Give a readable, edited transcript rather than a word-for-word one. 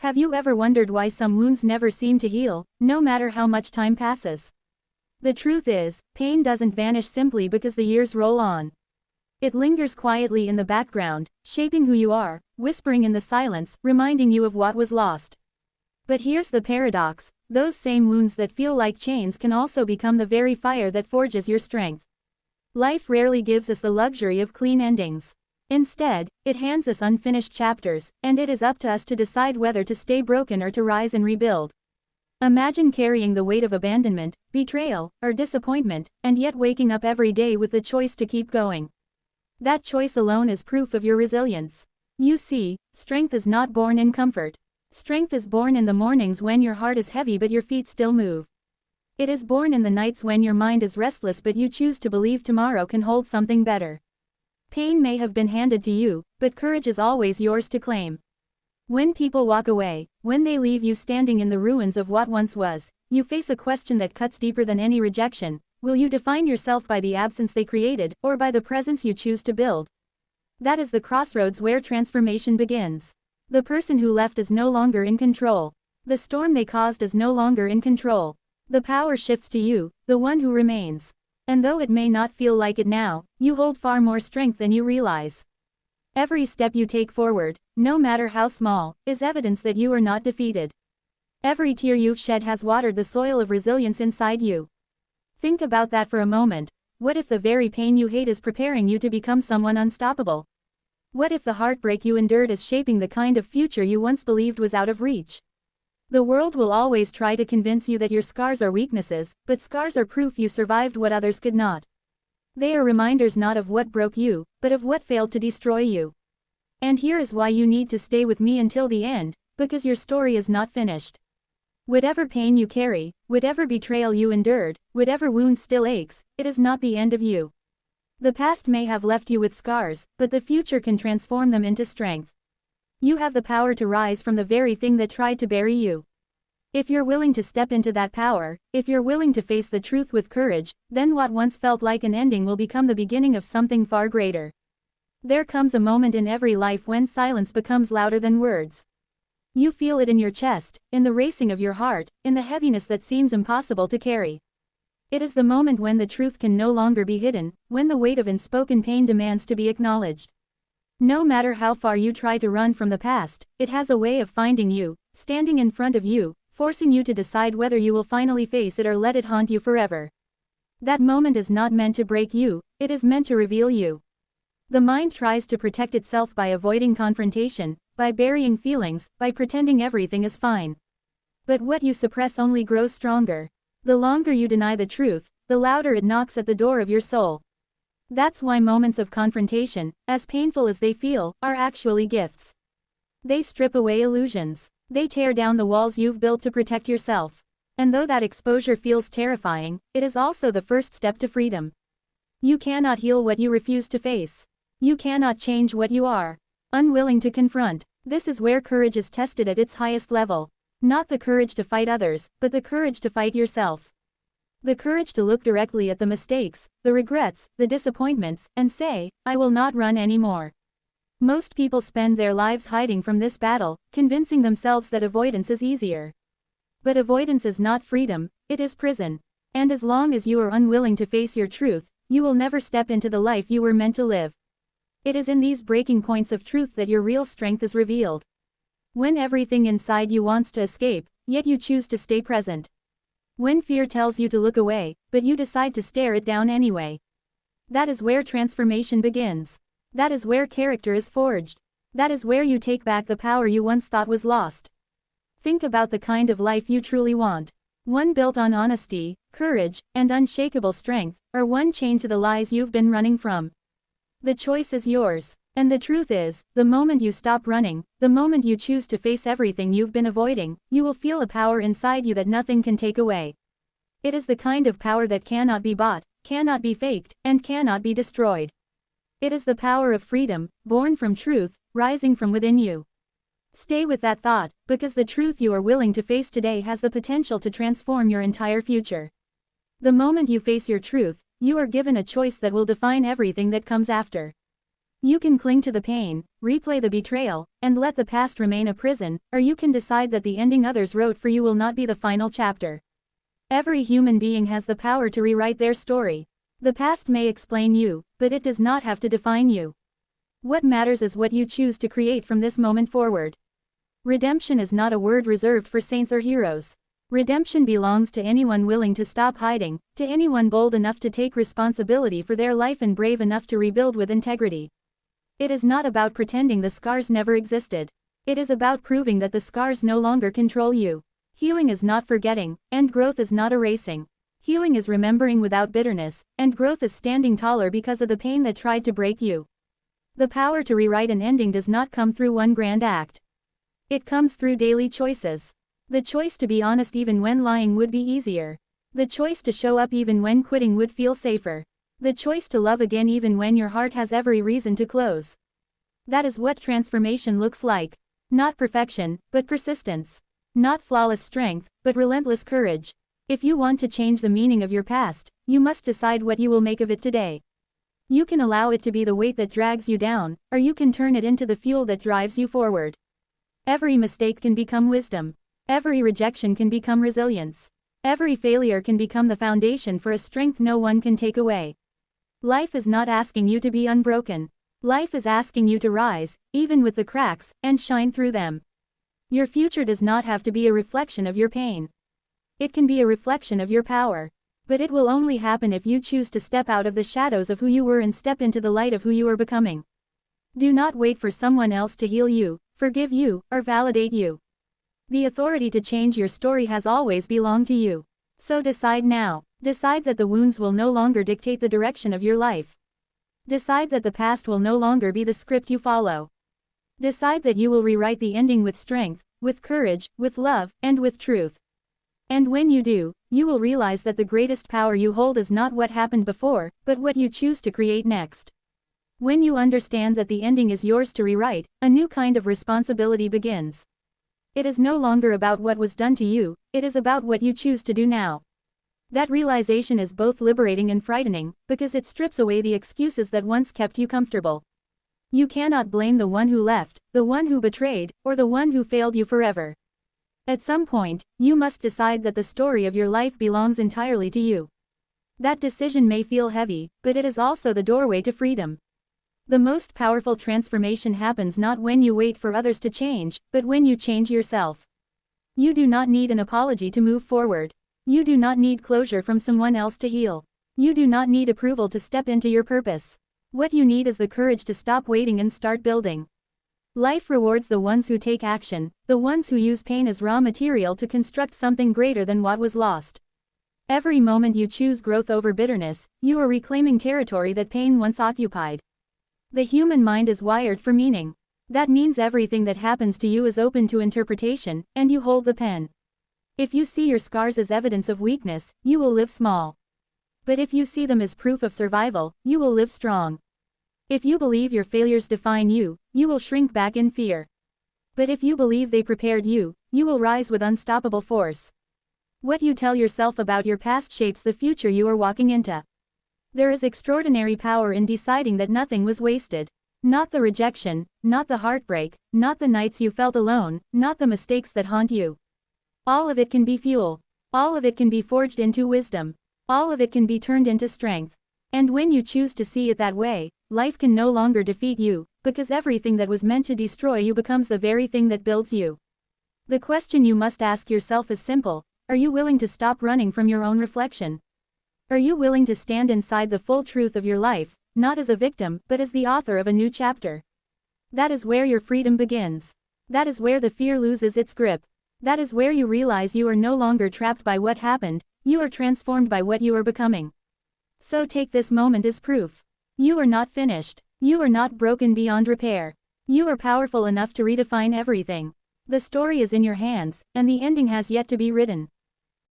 Have you ever wondered why some wounds never seem to heal, no matter how much time passes? The truth is, pain doesn't vanish simply because the years roll on. It lingers quietly in the background, shaping who you are, whispering in the silence, reminding you of what was lost. But here's the paradox: those same wounds that feel like chains can also become the very fire that forges your strength. Life rarely gives us the luxury of clean endings. Instead, it hands us unfinished chapters, and it is up to us to decide whether to stay broken or to rise and rebuild. Imagine carrying the weight of abandonment, betrayal, or disappointment, and yet waking up every day with the choice to keep going. That choice alone is proof of your resilience. You see, strength is not born in comfort. Strength is born in the mornings when your heart is heavy but your feet still move. It is born in the nights when your mind is restless but you choose to believe tomorrow can hold something better. Pain may have been handed to you, but courage is always yours to claim. When people walk away, when they leave you standing in the ruins of what once was, you face a question that cuts deeper than any rejection: will you define yourself by the absence they created, or by the presence you choose to build? That is the crossroads where transformation begins. The person who left is no longer in control. The storm they caused is no longer in control. The power shifts to you, the one who remains. And though it may not feel like it now, you hold far more strength than you realize. Every step you take forward, no matter how small, is evidence that you are not defeated. Every tear you've shed has watered the soil of resilience inside you. Think about that for a moment. What if the very pain you hate is preparing you to become someone unstoppable? What if the heartbreak you endured is shaping the kind of future you once believed was out of reach? The world will always try to convince you that your scars are weaknesses, but scars are proof you survived what others could not. They are reminders not of what broke you, but of what failed to destroy you. And here is why you need to stay with me until the end, because your story is not finished. Whatever pain you carry, whatever betrayal you endured, whatever wound still aches, it is not the end of you. The past may have left you with scars, but the future can transform them into strength. You have the power to rise from the very thing that tried to bury you. If you're willing to step into that power, if you're willing to face the truth with courage, then what once felt like an ending will become the beginning of something far greater. There comes a moment in every life when silence becomes louder than words. You feel it in your chest, in the racing of your heart, in the heaviness that seems impossible to carry. It is the moment when the truth can no longer be hidden, when the weight of unspoken pain demands to be acknowledged. No matter how far you try to run from the past, it has a way of finding you, standing in front of you, forcing you to decide whether you will finally face it or let it haunt you forever. That moment is not meant to break you, it is meant to reveal you. The mind tries to protect itself by avoiding confrontation, by burying feelings, by pretending everything is fine. But what you suppress only grows stronger. The longer you deny the truth, the louder it knocks at the door of your soul. That's why moments of confrontation, as painful as they feel, are actually gifts. They strip away illusions. They tear down the walls you've built to protect yourself. And though that exposure feels terrifying, it is also the first step to freedom. You cannot heal what you refuse to face. You cannot change what you are unwilling to confront. This is where courage is tested at its highest level. Not the courage to fight others, but the courage to fight yourself. The courage to look directly at the mistakes, the regrets, the disappointments, and say, I will not run anymore. Most people spend their lives hiding from this battle, convincing themselves that avoidance is easier. But avoidance is not freedom, it is prison. And as long as you are unwilling to face your truth, you will never step into the life you were meant to live. It is in these breaking points of truth that your real strength is revealed. When everything inside you wants to escape, yet you choose to stay present. When fear tells you to look away, but you decide to stare it down anyway. That is where transformation begins. That is where character is forged. That is where you take back the power you once thought was lost. Think about the kind of life you truly want. One built on honesty, courage, and unshakable strength, or one chained to the lies you've been running from. The choice is yours. And the truth is, the moment you stop running, the moment you choose to face everything you've been avoiding, you will feel a power inside you that nothing can take away. It is the kind of power that cannot be bought, cannot be faked, and cannot be destroyed. It is the power of freedom, born from truth, rising from within you. Stay with that thought, because the truth you are willing to face today has the potential to transform your entire future. The moment you face your truth, you are given a choice that will define everything that comes after. You can cling to the pain, replay the betrayal, and let the past remain a prison, or you can decide that the ending others wrote for you will not be the final chapter. Every human being has the power to rewrite their story. The past may explain you, but it does not have to define you. What matters is what you choose to create from this moment forward. Redemption is not a word reserved for saints or heroes. Redemption belongs to anyone willing to stop hiding, to anyone bold enough to take responsibility for their life and brave enough to rebuild with integrity. It is not about pretending the scars never existed. It is about proving that the scars no longer control you. Healing is not forgetting, and growth is not erasing. Healing is remembering without bitterness, and growth is standing taller because of the pain that tried to break you. The power to rewrite an ending does not come through one grand act. It comes through daily choices. The choice to be honest even when lying would be easier. The choice to show up even when quitting would feel safer. The choice to love again even when your heart has every reason to close. That is what transformation looks like. Not perfection, but persistence. Not flawless strength, but relentless courage. If you want to change the meaning of your past, you must decide what you will make of it today. You can allow it to be the weight that drags you down, or you can turn it into the fuel that drives you forward. Every mistake can become wisdom. Every rejection can become resilience. Every failure can become the foundation for a strength no one can take away. Life is not asking you to be unbroken. Life is asking you to rise, even with the cracks, and shine through them. Your future does not have to be a reflection of your pain. It can be a reflection of your power. But it will only happen if you choose to step out of the shadows of who you were and step into the light of who you are becoming. Do not wait for someone else to heal you, forgive you, or validate you. The authority to change your story has always belonged to you. So decide now. Decide that the wounds will no longer dictate the direction of your life. Decide that the past will no longer be the script you follow. Decide that you will rewrite the ending with strength, with courage, with love, and with truth. And when you do, you will realize that the greatest power you hold is not what happened before, but what you choose to create next. When you understand that the ending is yours to rewrite, a new kind of responsibility begins. It is no longer about what was done to you, it is about what you choose to do now. That realization is both liberating and frightening, because it strips away the excuses that once kept you comfortable. You cannot blame the one who left, the one who betrayed, or the one who failed you forever. At some point, you must decide that the story of your life belongs entirely to you. That decision may feel heavy, but it is also the doorway to freedom. The most powerful transformation happens not when you wait for others to change, but when you change yourself. You do not need an apology to move forward. You do not need closure from someone else to heal. You do not need approval to step into your purpose. What you need is the courage to stop waiting and start building. Life rewards the ones who take action, the ones who use pain as raw material to construct something greater than what was lost. Every moment you choose growth over bitterness, you are reclaiming territory that pain once occupied. The human mind is wired for meaning. That means everything that happens to you is open to interpretation, and you hold the pen. If you see your scars as evidence of weakness, you will live small. But if you see them as proof of survival, you will live strong. If you believe your failures define you, you will shrink back in fear. But if you believe they prepared you, you will rise with unstoppable force. What you tell yourself about your past shapes the future you are walking into. There is extraordinary power in deciding that nothing was wasted. Not the rejection, not the heartbreak, not the nights you felt alone, not the mistakes that haunt you. All of it can be fuel. All of it can be forged into wisdom. All of it can be turned into strength. And when you choose to see it that way, life can no longer defeat you, because everything that was meant to destroy you becomes the very thing that builds you. The question you must ask yourself is simple: are you willing to stop running from your own reflection? Are you willing to stand inside the full truth of your life, not as a victim, but as the author of a new chapter? That is where your freedom begins. That is where the fear loses its grip. That is where you realize you are no longer trapped by what happened, you are transformed by what you are becoming. So take this moment as proof. You are not finished. You are not broken beyond repair. You are powerful enough to redefine everything. The story is in your hands, and the ending has yet to be written.